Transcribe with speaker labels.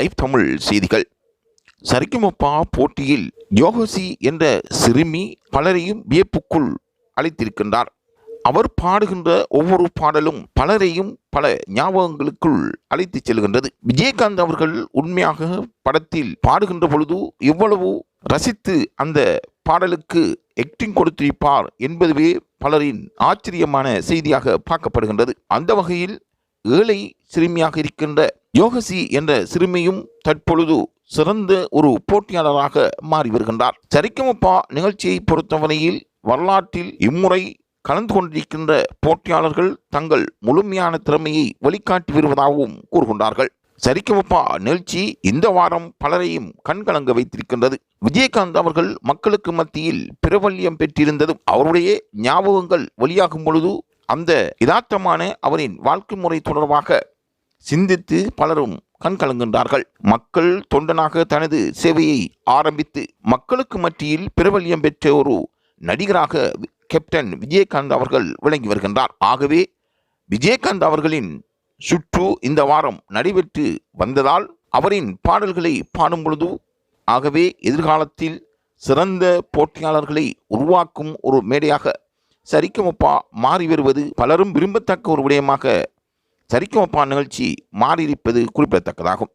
Speaker 1: Live Tamil செய்திகள். சரிகமபா போட்டியில் யோகசி என்ற சிறுமி பலரையும் வியப்புக்குள் அழைத்திருக்கின்றார். அவர் பாடுகின்ற ஒவ்வொரு பாடலும் பலரையும் பல ஞாபகங்களுக்குள் அழைத்து செல்கின்றது. விஜயகாந்த் அவர்கள் உண்மையாக படத்தில் பாடுகின்ற பொழுது எவ்வளவு ரசித்து அந்த பாடலுக்கு ஆக்டிங் கொடுத்திருப்பார் என்பதுவே பலரின் ஆச்சரியமான செய்தியாக பார்க்கப்படுகின்றது. அந்த வகையில் ஏழை சிறுமியாக இருக்கின்ற யோகசி என்ற சிறுமியும் தற்பொழுது சிறந்த ஒரு போட்டியாளராக மாறி வருகின்றார். சரிகமபா நிகழ்ச்சியை பொறுத்தவரையில் வரலாற்றில் இம்முறை கலந்து கொண்டிருக்கின்ற போட்டியாளர்கள் தங்கள் முழுமையான திறமையை வெளிக்காட்டி வருவதாகவும் கூறுகின்றார்கள். சரிகமபா நிகழ்ச்சி இந்த வாரம் பலரையும் கண்கலங்க வைத்திருக்கின்றது. விஜயகாந்த் அவர்கள் மக்களுக்கு மத்தியில் பிரபல்யம் பெற்றிருந்ததும் அவருடைய ஞாபகங்கள் வெளியாகும் பொழுது அந்த யதார்த்தமான அவரின் வாழ்க்கை முறை தொடர்பாக சிந்தித்து பலரும் கண்கலங்குகின்றார்கள். மக்கள் தொண்டனாக தனது சேவையை ஆரம்பித்து மக்களுக்கு மத்தியில் பிரபல்யம் பெற்ற ஒரு நடிகராக கேப்டன் விஜயகாந்த் அவர்கள் விளங்கி வருகின்றார். ஆகவே விஜயகாந்த் அவர்களின் சுற்று இந்த வாரம் நடைபெற்று வந்ததால் அவரின் பாடல்களை பாடும் பொழுது ஆகவே எதிர்காலத்தில் சிறந்த போட்டியாளர்களை உருவாக்கும் ஒரு மேடையாக சரிகமபா மாறி வருவது பலரும் விரும்பத்தக்க ஒரு விடயமாக சரிகமபா நிகழ்ச்சி மாறியிருப்பது குறிப்பிடத்தக்கதாகும்.